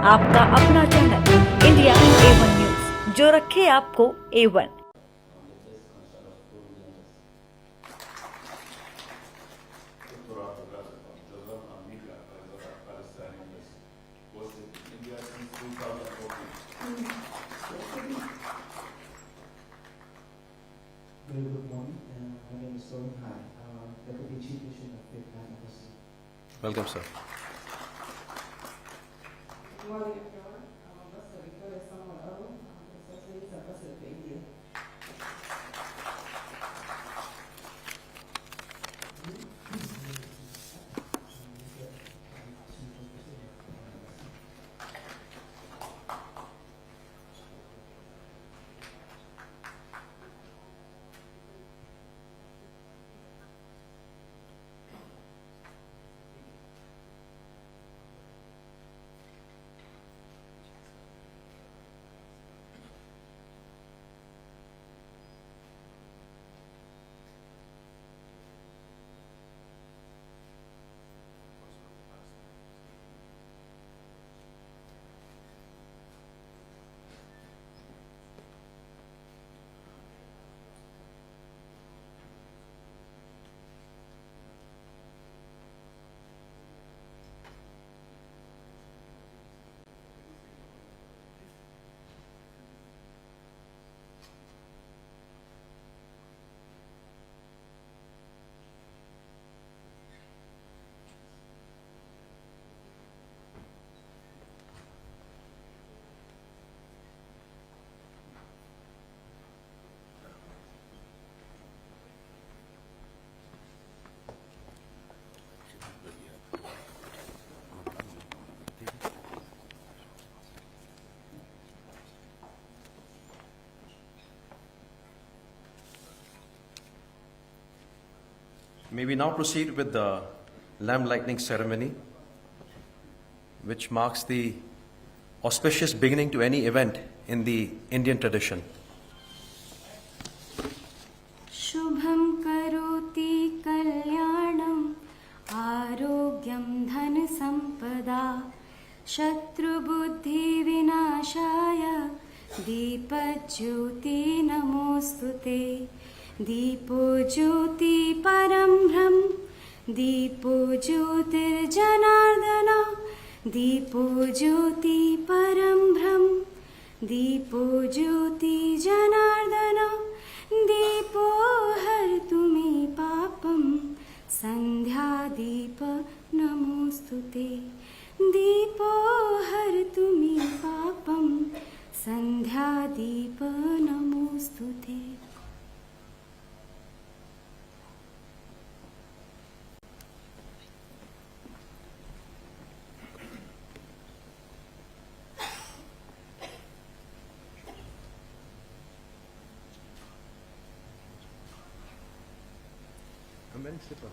आपका अपना channel India A1 news, जो रखे आपको A1। Very good morning. My name is Tony Hai, Deputy Chief Mission of Birla. Welcome, sir. Good morning, everyone. Basta Victoria Samuel Aro, Associate Ambassador to India. May we now proceed with the lamp lighting ceremony, which marks the auspicious beginning to any event in the Indian tradition. शुभं करोति कल्याणं आरोग्यं धनसम्पदा शत्रुबुद्धिविनाशाय दीपज्योति नमोऽस्तुते दीपो ज्योति परं ब्रह्म दीपो ज्योतिर्जनार्दन दीपो ज्योति परं ब्रह्म दीपो ज्योति जनार्दन दीपो हरतु मे पापं सन्ध्यादीप नमोऽस्तुते दीपो हरतु मे पापं सन्ध्यादीप नमोऽस्तुते। I'm wearing slippers.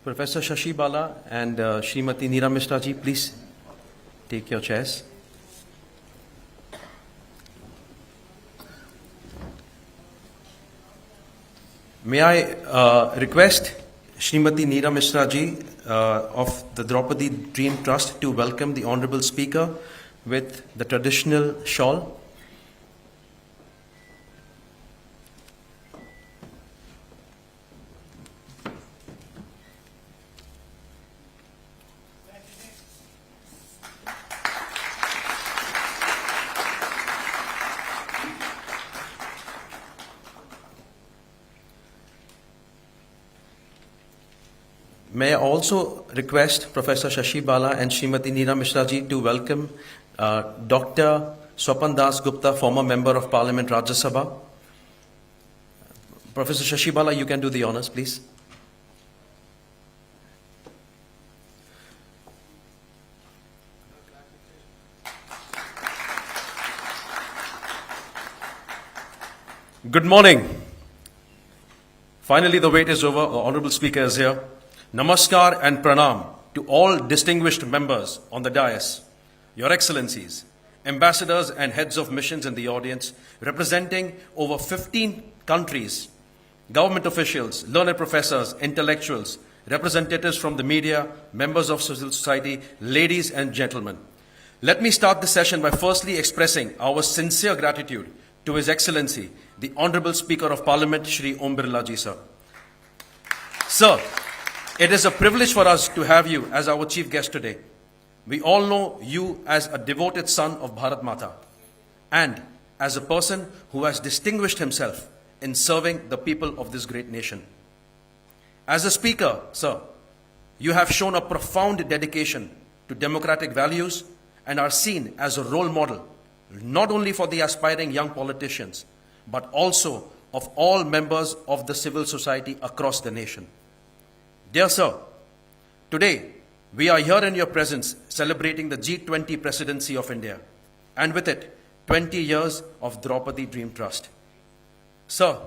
Professor Shashi Bala and Srimati Neera Mishra ji, please take your chairs. May I request Srimati Neera Mishra ji of the Draupadi Dream Trust to welcome the Honorable Speaker with the traditional shawl. May I also request Professor Shashi Bala and Srimati Neera Mishra ji to welcome Dr. Swapan Das Gupta, former Member of Parliament, Rajya Sabha. Professor Shashi Bala, you can do the honors, please. Good morning. Finally, the wait is over. The Honorable Speaker is here. Namaskar and pranam to all distinguished members on the dais, Your Excellencies, ambassadors and heads of missions in the audience, representing over 15 countries, government officials, learned professors, intellectuals, representatives from the media, members of civil society, ladies and gentlemen. Let me start the session by firstly expressing our sincere gratitude to His Excellency, the Honorable Speaker of Parliament, Shri Om Birla ji, sir. Sir, it is a privilege for us to have you as our chief guest today. We all know you as a devoted son of Bharat Mata and as a person who has distinguished himself in serving the people of this great nation. As a speaker, sir, you have shown a profound dedication to democratic values and are seen as a role model, not only for the aspiring young politicians, but also of all members of the civil society across the nation. Dear sir, today we are here in your presence celebrating the G20 presidency of India and with it 20 years of Draupadi Dream Trust. Sir,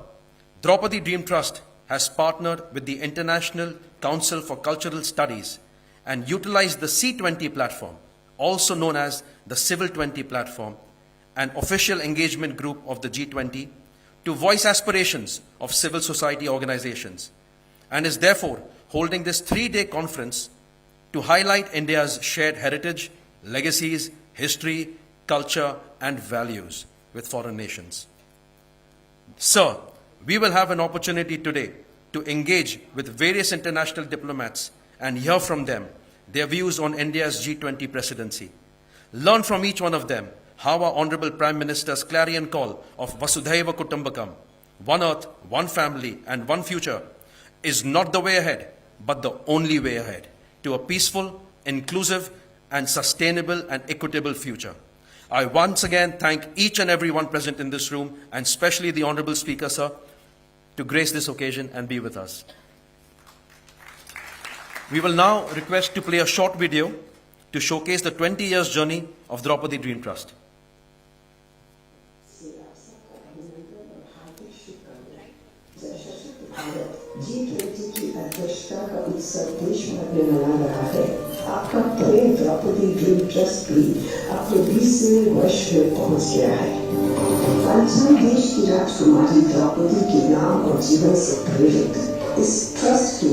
Draupadi Dream Trust has partnered with the International Council for Cultural Studies and utilized the C20 platform, also known as the Civil 20 platform, an official engagement group of the G20, to voice aspirations of civil society organizations, and is therefore holding this 3-day conference to highlight India's shared heritage, legacies, history, culture, and values with foreign nations. Sir, we will have an opportunity today to engage with various international diplomats and hear from them their views on India's G20 presidency. Learn from each one of them how our Honorable Prime Minister's clarion call of Vasudhaiva Kutumbakam, one earth, one family, and one future, is not the way ahead, but the only way ahead to a peaceful, inclusive, and sustainable and equitable future. I once again thank each and everyone present in this room, and especially the Honorable Speaker, sir, to grace this occasion and be with us. We will now request to play a short video to showcase the 20 years journey of Draupadi Dream Trust. G20 की अध्यक्षता का उत्सव देश भर में मना रहा है। आपका प्रेम द्रौपदी ड्रीम ट्रस्ट भी अपने 20वें वर्ष में पहुंच गया है। पंचम देश की राजकुमारी द्रौपदी के नाम और जीवन से प्रेरित इस ट्रस्ट के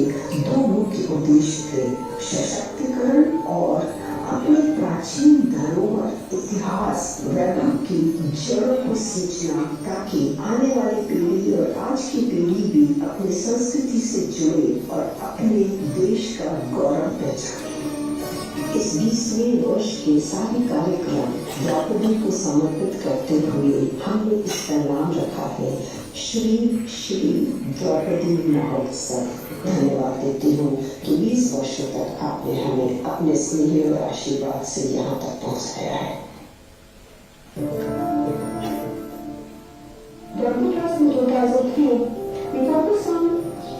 2 मुख्य उद्देश्य थे: सशक्तिकरण और अपने प्राचीन धरोहर, इतिहास, वैभव की जड़ों को सींचना, ताकि आने वाली पीढ़ी और आज की पीढ़ी भी अपनी संस्कृति से जुड़े और अपने देश का गौरव पहचाने। इस 20वें वर्ष के सारे कार्यक्रम द्रौपदी को समर्पित करते हुए हमने इसका नाम रखा है श्री श्री द्रौपदी महोत्सव। धन्यवाद देती हूँ कि 20 वर्षों तक आपने हमें अपने स्नेह और आशीर्वाद से यहाँ तक पहुँचाया है। Draupadi Trust in 2003, we focus on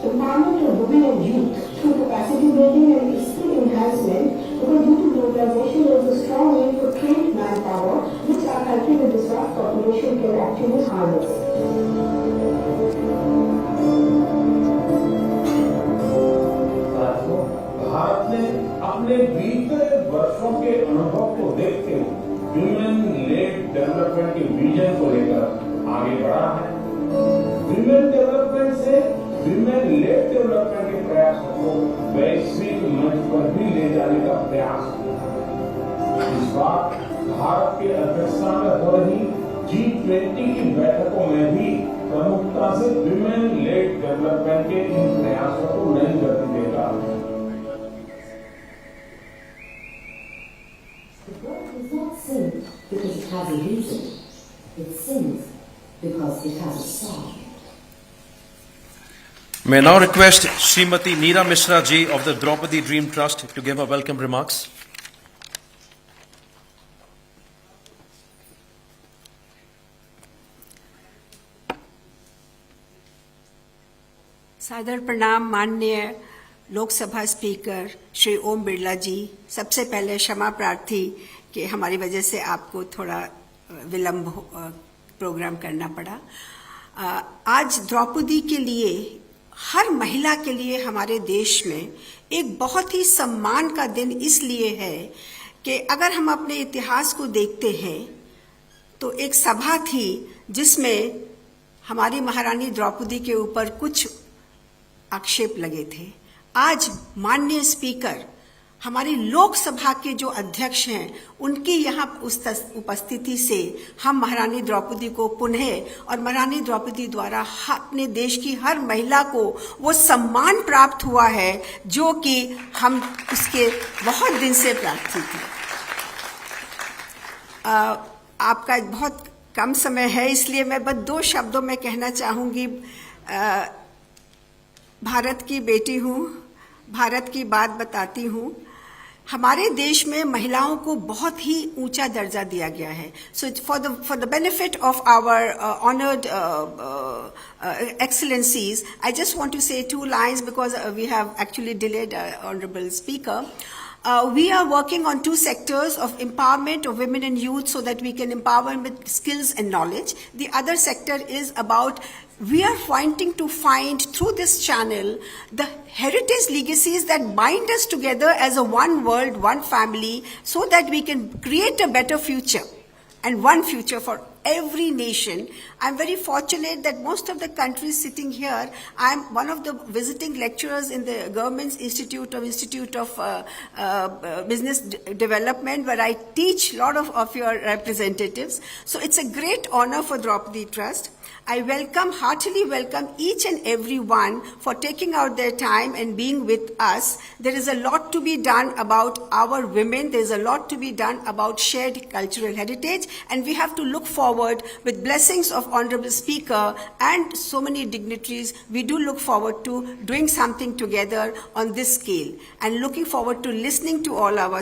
empowerment of women and youth through capacity building and skill enhancement, because due to globalization there is a strong need for trained manpower, which our country with this vast population can actually harness. Bharat ने अपने बीते वर्षों के अनुभव को देखते हुए human lead development के विजन को लेकर आगे बढ़ा है। ह्यूमन डेवलपमेंट से ह्यूमन लेड डेवलपमेंट के प्रयासों को वैश्विक मंच पर भी ले जाने का प्रयास किया। इस बार भारत के अध्यक्षता में हो रही G20 की बैठकों में भी प्रमुखता से विमेन लेड डेवलपमेंट के इन प्रयासों को नई गति देगा। The bird does not sing because it has a reason. It sings because it has a song. May I now request Srimati Neera Mishra ji of the Draupadi Dream Trust to give her welcome remarks. सादर प्रणाम माननीय Lok Sabha speaker Shri Om Birla जी। सबसे पहले क्षमा प्रार्थी कि हमारी वजह से आपको थोड़ा विलंब प्रोग्राम करना पड़ा। आज द्रौपदी के लिए, हर महिला के लिए हमारे देश में एक बहुत ही सम्मान का दिन इसलिए है कि अगर हम अपने इतिहास को देखते हैं तो एक सभा थी जिसमें हमारी महारानी द्रौपदी के ऊपर कुछ आक्षेप लगे थे। आज माननीय स्पीकर, हमारी लोकसभा के जो अध्यक्ष हैं, उनकी यहाँ उपस्थिति से हम महारानी द्रौपदी को पुनः और महारानी द्रौपदी द्वारा अपने देश की हर महिला को वो सम्मान प्राप्त हुआ है जो कि हम उसके बहुत दिन से प्रार्थी थे। आपका बहुत कम समय है, इसलिए मैं बस 2 शब्दों में कहना चाहूँगी। भारत की बेटी हूँ, भारत की बात बताती हूँ। हमारे देश में महिलाओं को बहुत ही ऊंचा दर्जा दिया गया है। So for the benefit of our honoured excellencies, I just want to say 2 lines because we have actually delayed honorable speaker. We are working on 2 sectors of empowerment of women and youth so that we can empower them with skills and knowledge. The other sector is about we are wanting to find through this channel the heritage legacies that bind us together as a one world, one family, so that we can create a better future and one future for every nation. I'm very fortunate that most of the countries sitting here, I'm one of the visiting lecturers in the Government's Institute of Business Development, where I teach a lot of your representatives. So it's a great honor for Draupadi Trust. I heartily welcome each and every one for taking out their time and being with us. There is a lot to be done about our women. There is a lot to be done about shared cultural heritage, and we have to look forward with blessings of Honorable Speaker and so many dignitaries. We do look forward to doing something together on this scale, and looking forward to listening to all our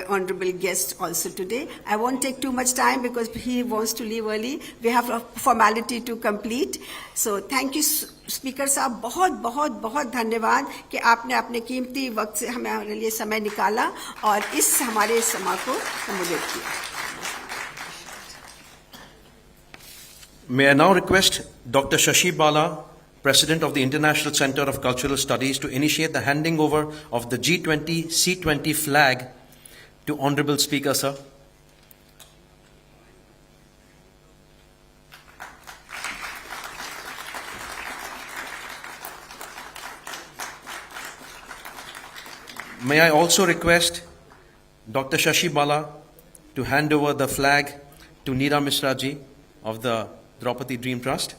honorable guests also today. I won't take too much time because he wants to leave early. We have a formality to complete. So thank you speaker साहब, बहुत बहुत बहुत धन्यवाद कि आपने अपने कीमती वक्त से हमारे लिए समय निकाला और इस हमारे सभा को संबोधित किया। May I now request Dr. Shashi Bala, President of the International Center of Cultural Studies, to initiate the handing over of the G20 C20 flag to Honorable Speaker, sir. May I also request Dr. Shashi Bala to hand over the flag to Neera Mishra ji of the Draupadi Dream Trust.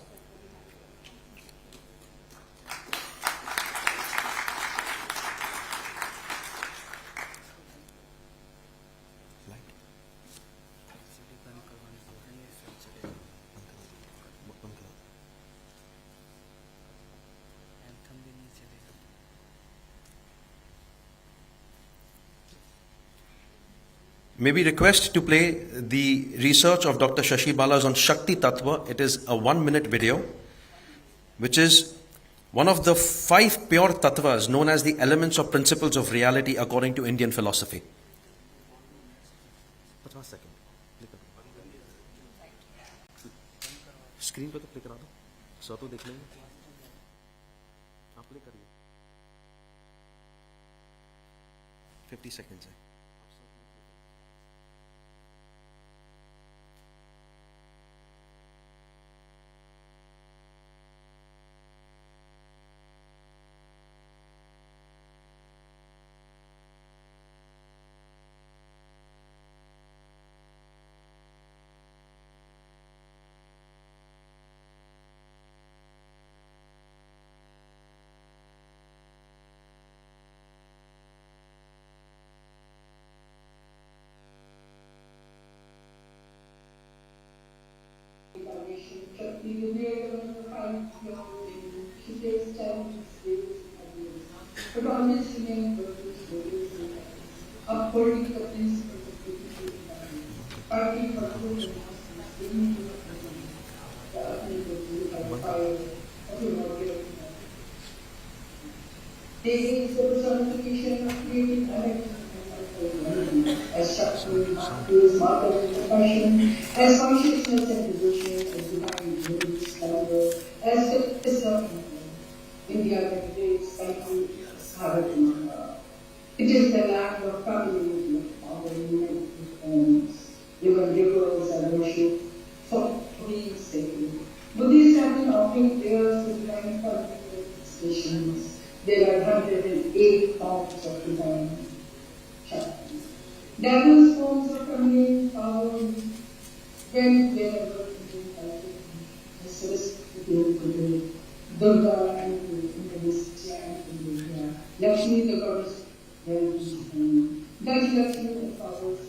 May we request to play the research of Dr. Shashi Bala's on Shakti Tattva. It is a 1-minute video, which is one of the 5 pure tattvas known as the elements or principles of reality according to Indian philosophy. Screen पे तो play करा दो, सौ तो देख लेंगे, आप play करिए, 50 seconds है. the day 5-year-old lady, she takes challenges days and days, but always remains virtuous stories upholding the principles of beautiful humanity, fighting for truth and justice, bringing to the present the uplifted by the fire of immortal humanity. There is the personification of creative energy as structural, as market and compassion, as consciousness and devotion, as divine grace, slumber, as the wisdom of India meditates cycle Bharat Mata. It is the land of family of our human forms. Even rivers are worshipped for being sacred. Buddhists have been offering prayers to divine manifestations. There are 108 forms of divine Shakti. Diverse forms of conveying power when wherever the Saraswati, Durga and Indonesia and India, Lakshmi the goddess, that Lakshmi the powers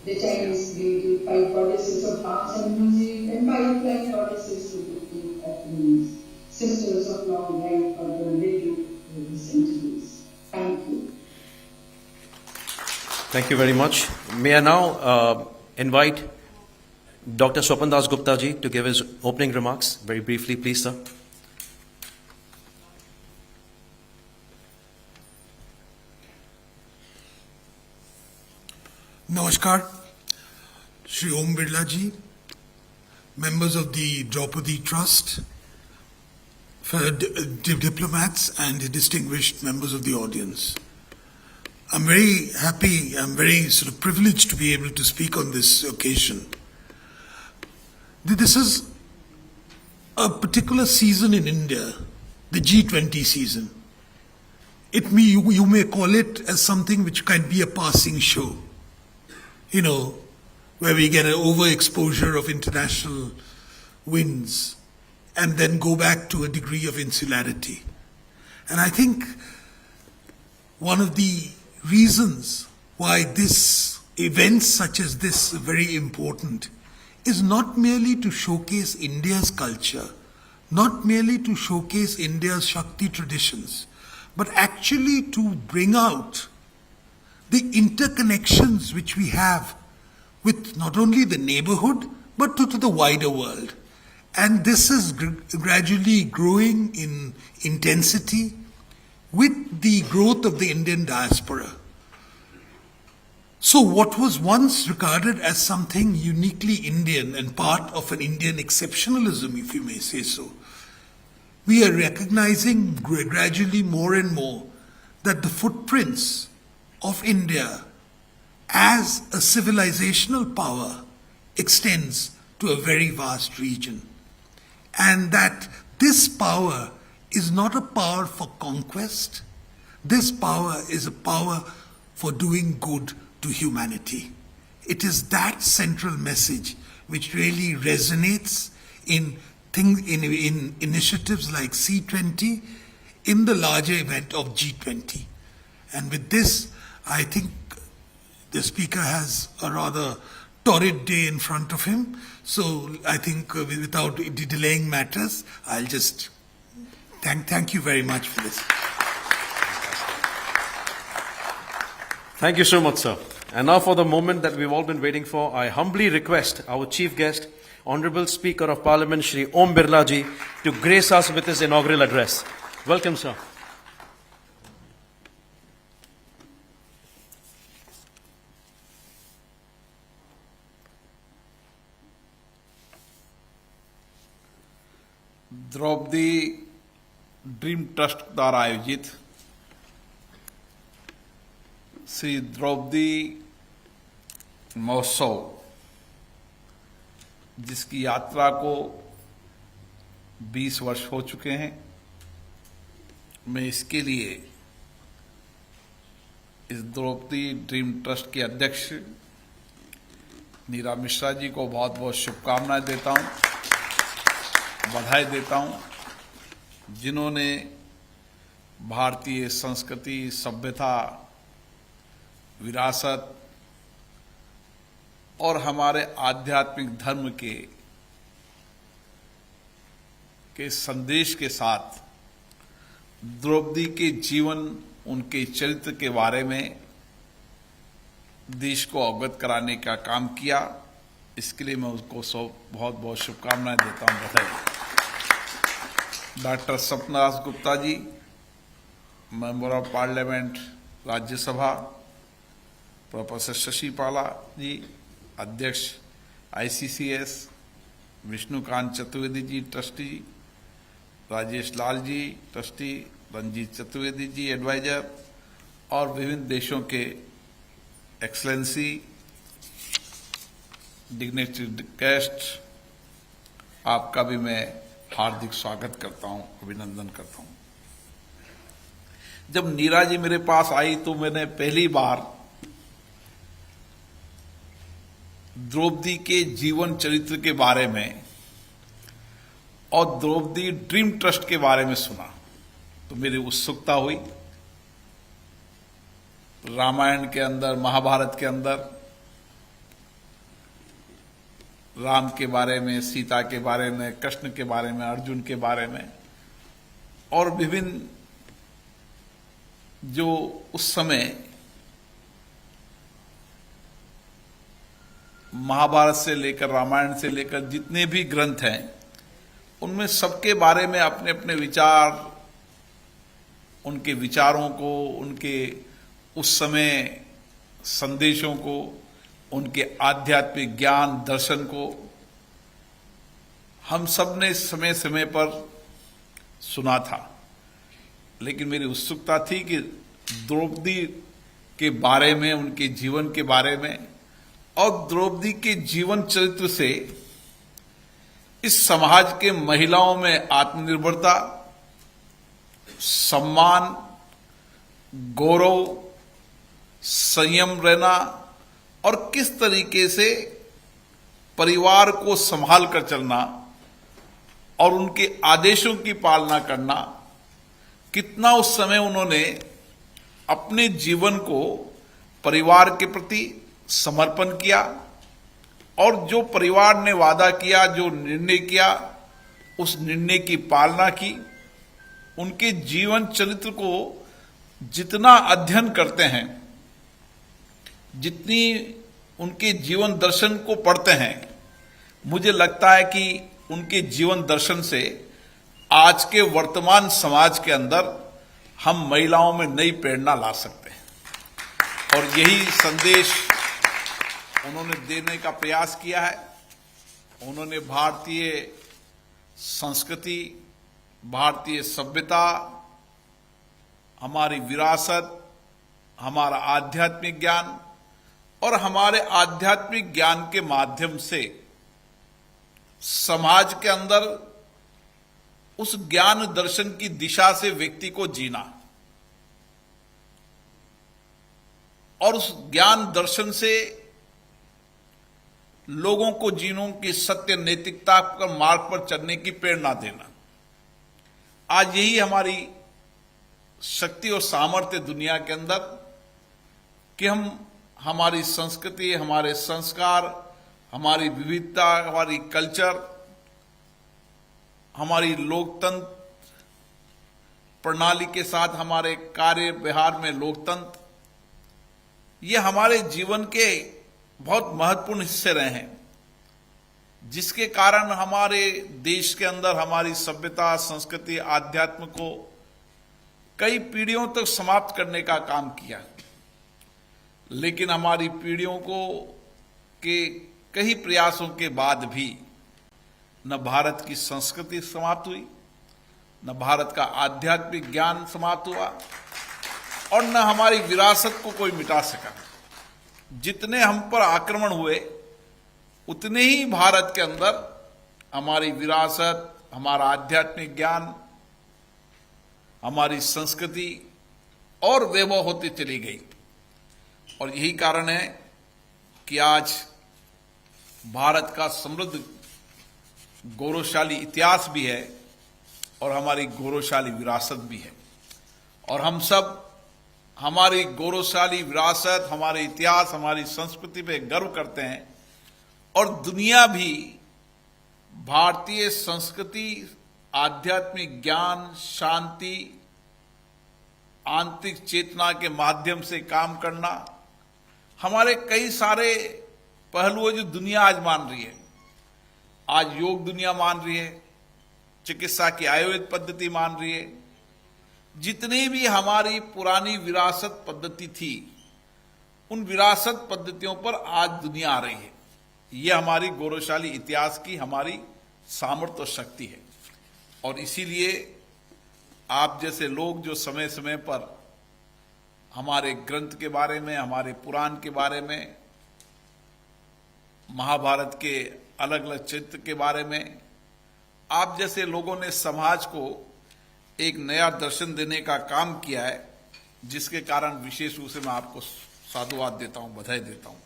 the Chinese deity, 5 goddesses of arts and music, and 5 flying goddesses with the offerings, sisters of long life for the living over the centuries. Thank you. Thank you very much. May I now invite Dr. Swapan Das Gupta ji to give his opening remarks. Very briefly, please, sir. Namaskar, Shri Om Birla ji, members of the Draupadi Trust, diplomats and distinguished members of the audience. I'm very happy, I'm very sort of privileged to be able to speak on this occasion. This is a particular season in India, the G20 season. You may call it as something which can be a passing show. You know, where we get an overexposure of international winds and then go back to a degree of insularity. And I think one of the reasons why this events such as this are very important is not merely to showcase India's culture, not merely to showcase India's Shakti traditions, but actually to bring out the interconnections which we have with not only the neighborhood, but to the wider world. And this is gradually growing in intensity with the growth of the Indian diaspora. So what was once regarded as something uniquely Indian and part of an Indian exceptionalism, if you may say so, we are recognizing gradually more and more that the footprints of India as a civilizational power extends to a very vast region. And that this power is not a power for conquest. This power is a power for doing good to humanity. It is that central message which really resonates in initiatives like C20, in the larger event of G20. And with this, I think the speaker has a rather torrid day in front of him. So I think without delaying matters, I'll just thank you very much for this. Thank you so much, sir. And now for the moment that we've all been waiting for, I humbly request our chief guest, Honorable Speaker of Parliament, Shri Om Birla ji, to grace us with his inaugural address. Welcome, sir. Draupadi dream trust द्वारा आयोजित श्री द्रौपदी महोत्सव, जिसकी यात्रा को 20 वर्ष हो चुके हैं, मैं इसके लिए इस द्रौपदी ड्रीम ट्रस्ट के अध्यक्ष नीरा मिश्रा जी को बहुत बहुत शुभकामनाएं देता हूं, बधाई देता हूं, जिन्होंने भारतीय संस्कृति, सभ्यता, विरासत और हमारे आध्यात्मिक धर्म के के संदेश के साथ द्रौपदी के जीवन, उनके चरित्र के बारे में देश को अवगत कराने का काम किया। इसके लिए मैं उसको बहुत बहुत शुभकामनाएं देता हूं, बधाई। Doctor Sapnaraj Gupta ji, member of parliament Rajya Sabha, professor Shashi Pala ji, अध्यक्ष ICCS, Vishnukant Chaturvedi ji trustee, Rajesh Lal ji trustee, Ranjit Chaturvedi ji adviser, और विभिन्न देशों के एक्सलेंसी, डिग्नेटरी गेस्ट, आपका भी मैं हार्दिक स्वागत करता हूं, अभिनंदन करता हूं। जब नीरा जी मेरे पास आई तो मैंने पहली बार द्रौपदी के जीवन चरित्र के बारे में और द्रौपदी ड्रीम ट्रस्ट के बारे में सुना तो मेरी उत्सुकता हुई। रामायण के अंदर, महाभारत के अंदर राम के बारे में, सीता के बारे में, कृष्ण के बारे में, अर्जुन के बारे में और विभिन्न जो उस समय महाभारत से लेकर रामायण से लेकर जितने भी ग्रंथ हैं, उनमें सबके बारे में अपने अपने विचार, उनके विचारों को, उनके उस समय संदेशों को, उनके आध्यात्मिक ज्ञान दर्शन को हम सब ने समय समय पर सुना था। लेकिन मेरी उत्सुकता थी कि द्रौपदी के बारे में, उनके जीवन के बारे में और द्रौपदी के जीवन चरित्र से इस समाज के महिलाओं में आत्मनिर्भरता, सम्मान, गौरव, संयम रहना और किस तरीके से परिवार को संभाल कर चलना और उनके आदेशों की पालना करना, कितना उस समय उन्होंने अपने जीवन को परिवार के प्रति समर्पण किया और जो परिवार ने वादा किया, जो निर्णय किया, उस निर्णय की पालना की। उनके जीवन चरित्र को जितना अध्ययन करते हैं, जितनी उनके जीवन दर्शन को पढ़ते हैं, मुझे लगता है कि उनके जीवन दर्शन से आज के वर्तमान समाज के अंदर हम महिलाओं में नई प्रेरणा ला सकते हैं और यही संदेश उन्होंने देने का प्रयास किया है। उन्होंने भारतीय संस्कृति, भारतीय सभ्यता, हमारी विरासत, हमारा आध्यात्मिक ज्ञान और हमारे आध्यात्मिक ज्ञान के माध्यम से समाज के अंदर उस ज्ञान दर्शन की दिशा से व्यक्ति को जीना और उस ज्ञान दर्शन से लोगों को जीनों की सत्य नैतिकता का मार्ग पर चलने की प्रेरणा देना। आज यही हमारी शक्ति और सामर्थ्य दुनिया के अंदर कि हम हमारी संस्कृति, हमारे संस्कार, हमारी विविधता, हमारी कल्चर, हमारी लोकतंत्र प्रणाली के साथ हमारे कार्य व्यवहार में लोकतंत्र, ये हमारे जीवन के बहुत महत्वपूर्ण हिस्से रहे हैं, जिसके कारण हमारे देश के अंदर हमारी सभ्यता, संस्कृति, आध्यात्म को कई पीढ़ियों तक समाप्त करने का काम किया। लेकिन हमारी पीढ़ियों को के कई प्रयासों के बाद भी न भारत की संस्कृति समाप्त हुई, न भारत का आध्यात्मिक ज्ञान समाप्त हुआ और न हमारी विरासत को कोई मिटा सका। जितने हम पर आक्रमण हुए, उतने ही भारत के अंदर हमारी विरासत, हमारा आध्यात्मिक ज्ञान, हमारी संस्कृति और वैभव होती चली गई। और यही कारण है कि आज भारत का समृद्ध गौरवशाली इतिहास भी है और हमारी गौरवशाली विरासत भी है। और हम सब हमारी गौरवशाली विरासत, हमारे इतिहास, हमारी संस्कृति पे गर्व करते हैं और दुनिया भी भारतीय संस्कृति, आध्यात्मिक ज्ञान, शांति, आंतरिक चेतना के माध्यम से काम करना, हमारे कई सारे पहलू जो दुनिया आज मान रही है। आज योग दुनिया मान रही है, चिकित्सा की आयुर्वेद पद्धति मान रही है। जितनी भी हमारी पुरानी विरासत पद्धति थी, उन विरासत पद्धतियों पर आज दुनिया आ रही है। यह हमारी गौरवशाली इतिहास की हमारी सामर्थ्य और शक्ति है। और इसीलिए आप जैसे लोग जो समय समय पर हमारे ग्रंथ के बारे में, हमारे पुराण के बारे में, महाभारत के अलग अलग चरित्र के बारे में, आप जैसे लोगों ने समाज को एक नया दर्शन देने का काम किया है, जिसके कारण विशेष रूप से मैं आपको साधुवाद देता हूं, बधाई देता हूं,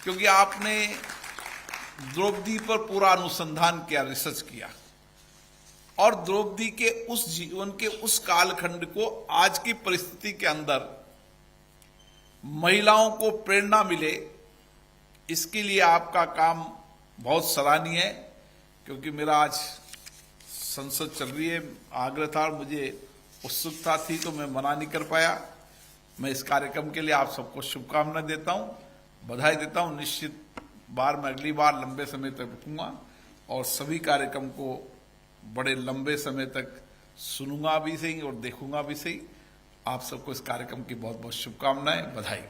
क्योंकि आपने द्रौपदी पर पूरा अनुसंधान किया, रिसर्च किया, और द्रौपदी के उस जीवन के उस कालखंड को आज की परिस्थिति के अंदर महिलाओं को प्रेरणा मिले, इसके लिए आपका काम बहुत सराहनीय है। क्योंकि मेरा आज संसद चल रही है, आग्रह था, मुझे उत्सुकता थी, तो मैं मना नहीं कर पाया। मैं इस कार्यक्रम के लिए आप सबको शुभकामनाएं देता हूं, बधाई देता हूं। निश्चित बार मैं अगली बार लंबे समय तक रुकूंगा और सभी कार्यक्रम को बड़े लंबे समय तक सुनूंगा भी सही और देखूंगा भी सही। आप सबको इस कार्यक्रम की बहुत बहुत शुभकामनाएं, बधाई।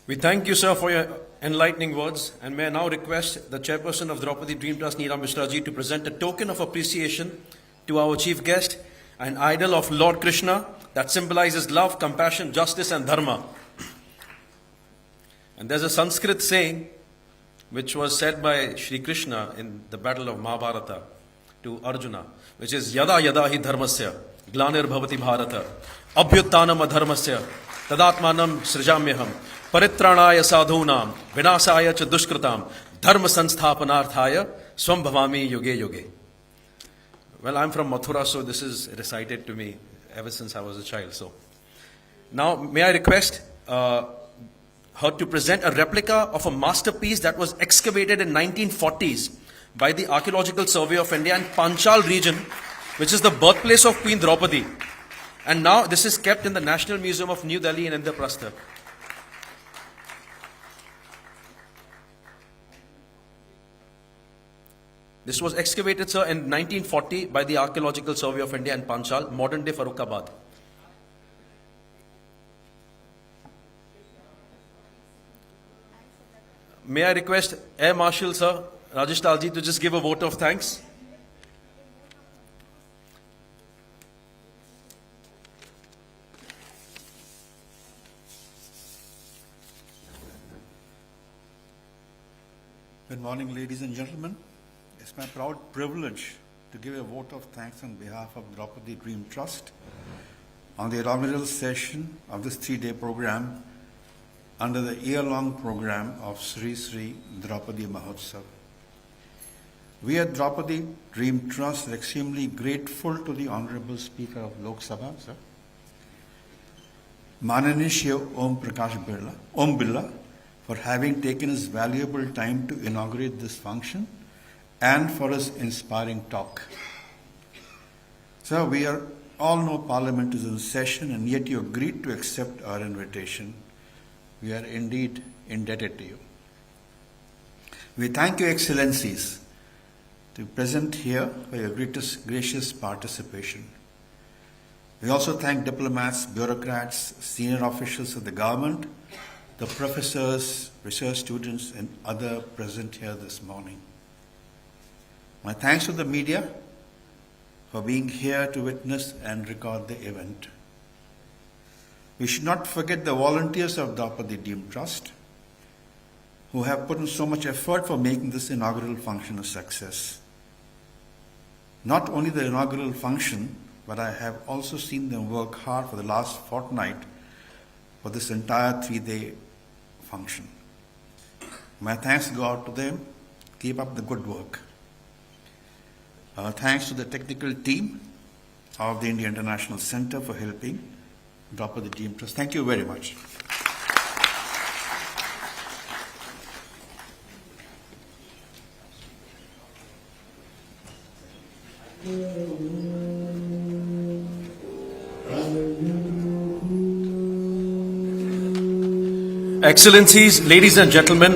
We thank you, sir, for your enlightening words, and may I now request the chairperson of Draupadi Dream Trust, Neera Mishra ji, to present a token of appreciation to our chief guest, an idol of Lord Krishna that symbolizes love, compassion, justice, and dharma. And there's a Sanskrit saying which was said by Shri Krishna in the battle of Mahabharata to Arjuna, which is Yada Yada hi dharmasya glanir bhavati bharata abhyuttanam adharmasya tadatmanam srijamyaham paritranaya sadhunam vinasaya cha dushkritam dharma sansthapanarthaya swam bhavami yuge yuge. Well, I'm from Mathura, so this is recited to me ever since I was a child. So now may I request her to present a replica of a masterpiece that was excavated in 1940s by the Archaeological Survey of India in Panchal region, which is the birthplace of Queen Draupadi. And now this is kept in the National Museum of New Delhi in Indraprastha. This was excavated, sir, in 1940 by the Archaeological Survey of India in Panchal, modern-day Farrukhabad. May I request Air Marshal, sir, Rajesh Talji, to just give a vote of thanks. Good morning, ladies and gentlemen. It's my proud privilege to give a vote of thanks on behalf of Draupadi Dream Trust on the inaugural session of this 3-day program under the year-long program of Sri Sri Draupadi Mahotsav. We at Draupadi Dream Trust are extremely grateful to the Honorable Speaker of Lok Sabha, sir, Mananiya Om Birla, for having taken his valuable time to inaugurate this function and for his inspiring talk. Sir, we all know Parliament is in session, and yet you agreed to accept our invitation. We are indeed indebted to you. We thank you, Excellencies, to be present here for your gracious participation. We also thank diplomats, bureaucrats, senior officials of the government, the professors, research students, and others present here this morning. My thanks to the media for being here to witness and record the event. We should not forget the volunteers of Draupadi Dream Trust who have put in so much effort for making this inaugural function a success. Not only the inaugural function, but I have also seen them work hard for the last fortnight for this entire 3-day function. My thanks go out to them. Keep up the good work. Thanks to the technical team of the India International Center for helping Draupadi Dream Trust. Thank you very much. Excellencies, ladies and gentlemen,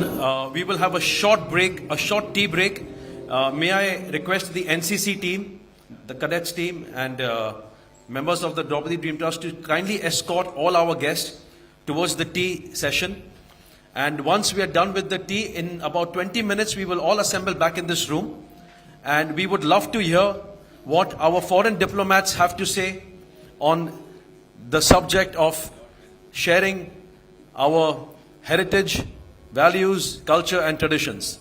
we will have a short break, a short tea break. May I request the NCC team, the cadets team, and members of the Draupadi Dream Trust to kindly escort all our guests towards the tea session. And once we are done with the tea, in about 20 minutes, we will all assemble back in this room. And we would love to hear what our foreign diplomats have to say on the subject of sharing our heritage, values, culture, and traditions.